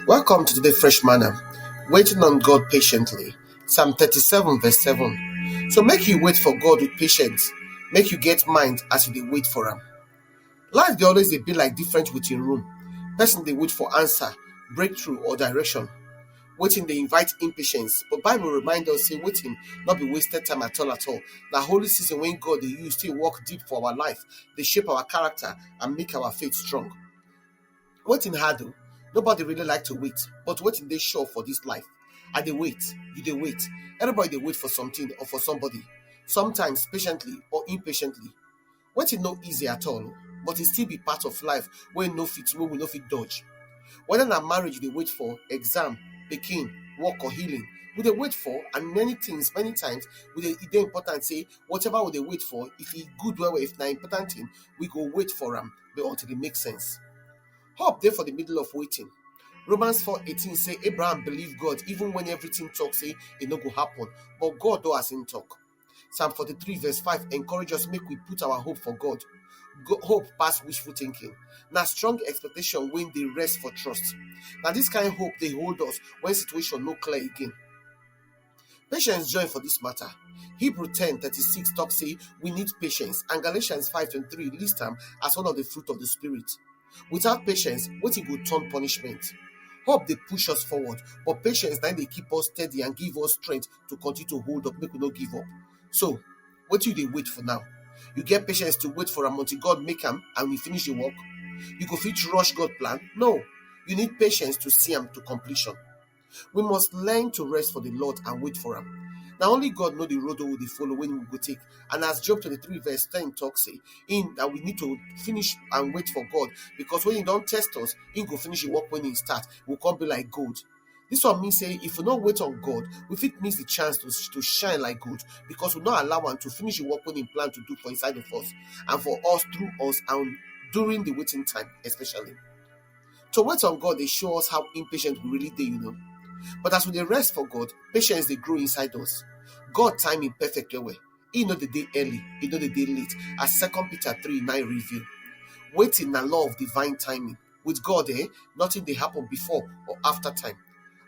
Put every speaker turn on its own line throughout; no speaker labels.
Welcome to today's fresh manna. Waiting on God patiently. Psalm 37 verse 7. So make you wait for God with patience. Make you get mind as you dey wait for him. Life dey always be like different waiting room. Person dey wait for answer, breakthrough or direction. Waiting dey invite impatience, but Bible remind us say waiting not be wasted time at all. Na holy season when God dey use to work deep for our life, dey shape our character and make our faith strong. Waiting hard o. Nobody really like to wait, but waiting dey sure for this life. I dey wait, you dey wait. Everybody dey wait for something or for somebody. Sometimes patiently or impatiently. Waiting no easy at all, but it still be part of life wey we no fit dodge. Whether na marriage you dey wait for, exam, pikin, work or healing, we dey wait for, and many times e dey important say whatever we dey wait for, if e good well, if na important thing, we go wait for am until e make sense. Hope dey for the middle of waiting. Romans 4:18 say Abraham believed God even when everything talk say e no go happen, but God do as him talk. Psalm 43 verse 5 encourage us make we put our hope for God. Hope pass wishful thinking. Na strong expectation when dey rest for trust. Na this kind of hope dey hold us when situation no clear again. Patience join for this matter. Hebrew 10:36 talk say we need patience, and Galatians 5:23 list am as one of the fruit of the spirit. Without patience, wetin go turn punishment? Hope dey push us forward, but patience na dey keep us steady and give us strength to continue to hold up, make we no give up. So, wetin you dey wait for now? You get patience to wait for am until God make am and we finish the work? You go fit rush God plan? No. You need patience to see am to completion. We must learn to rest for the Lord and wait for am. Na only God know the road we dey follow when we go take. And as Job 23 verse 10 talk say, that we need to finish and wait for God, because when he don test us, he go finish the work when he start. We come be like gold. This one mean say if we no wait on God, we fit miss the chance to shine like gold, because we not allow him to finish the work when he plan to do for inside of us and for us, through us, and during the waiting time especially. To wait on God, they show us how impatient we really dey, But as we dey rest for God, patience dey grow inside us. God time in perfect way. He know the day early, he know the day late, as 2 Peter 3:9 reveal. Waiting na law of divine timing. With God, nothing dey happen before or after time.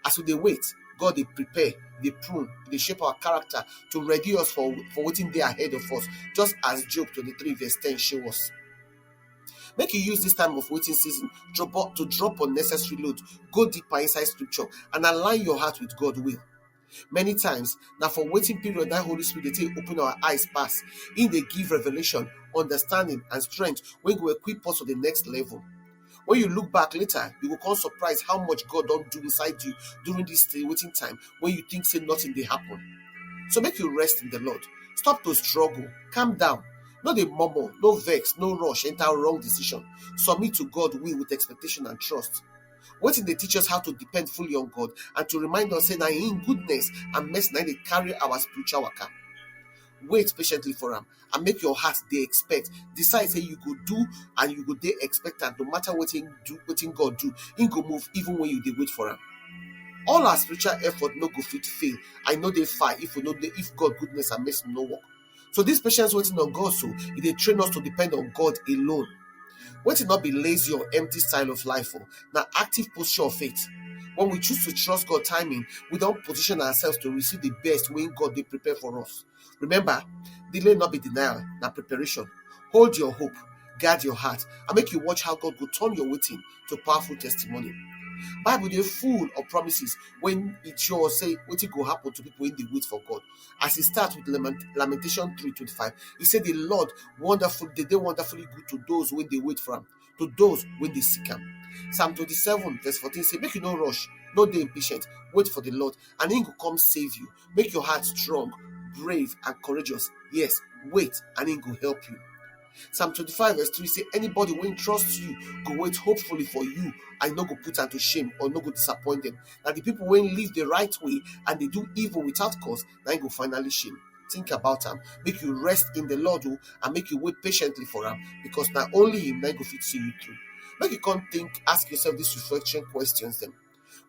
As we dey wait, God dey prepare, dey prune, dey shape our character to ready us for wetin dey ahead of us, just as Job 23 verse 10 show us. Make you use this time of waiting season to drop unnecessary load, go deeper inside scripture, and align your heart with God's will. Many times, now for waiting period, that Holy Spirit dey open our eyes pass. He dey give revelation, understanding, and strength when go equip us for the next level. When you look back later, you will come surprised how much God don do inside you during this waiting time when you think say nothing dey happen. So make you rest in the Lord. Stop to struggle. Calm down. No dey murmur, no vex, no rush, enter wrong decision. Submit to God's will with expectation and trust. Waiting dey teach us how to depend fully on God and to remind us say na in goodness and mercy na dey carry our spiritual waka. Wait patiently for am and make your heart dey expect. Decide say you go do and you go dey expectant. No matter wetin God do, he go move even when you dey wait for am. All our spiritual effort no go fit fail. I know dey far if God goodness and mercy no work. So this patience waiting on God, so it dey train us to depend on God alone. Waiting not be lazy or empty style of life, na active posture of faith. When we choose to trust God's timing, we don't position ourselves to receive the best when God dey prepare for us. Remember, delay not be denial, na preparation. Hold your hope, guard your heart, and make you watch how God will turn your waiting to powerful testimony. Bible dey full of promises when it show us say wetin go happen to people when they wait for God. As it starts with Lamentation 3:25, he said the Lord dey wonderfully good to those when they wait for him, to those when they seek him. Psalm 27 verse 14 say make you no rush, no dey impatient, wait for the Lord, and he go come save you. Make your heart strong, brave, and courageous. Yes, wait, and he go help you. Psalm 25 verse 3 say anybody when trusts you go wait hopefully for you and no go put am to shame or no go disappoint them. Now the people when live the right way and they do evil without cause, now go finally shame. Think about him. Make you rest in the Lord and make you wait patiently for him, because not only him now go fit see you through. Make you come think, ask yourself these reflection questions then.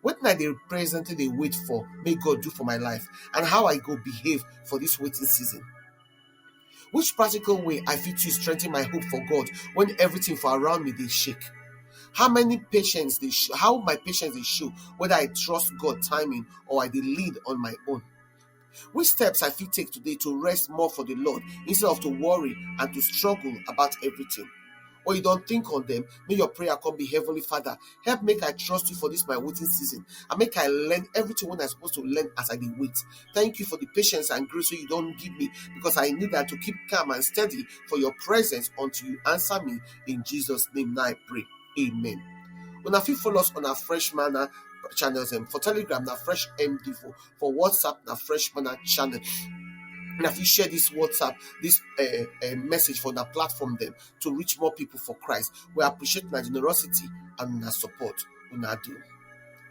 What now they presently they wait for, may God do for my life, and how I go behave for this waiting season. Which practical way I fit to strengthen my hope for God when everything for around me they shake? how my patience they show whether I trust God timing or I dey lead on my own. Which steps I fit take today to rest more for the Lord instead of to worry and to struggle about everything? Or you don't think on them, may your prayer come be, Heavenly Father, help make I trust you for this my waiting season, and make I learn everything when I'm supposed to learn as I dey wait. Thank you for the patience and grace you don't give me, because I need that to keep calm and steady for your presence until you answer me. In Jesus' name now I pray. Amen. Una fit follow us on our Fresh Manna channels, for Telegram na Fresh MD, for WhatsApp na Fresh Manna channel. And if you share this WhatsApp, this message for the platform them to reach more people for Christ, we appreciate my generosity and our support. Una do.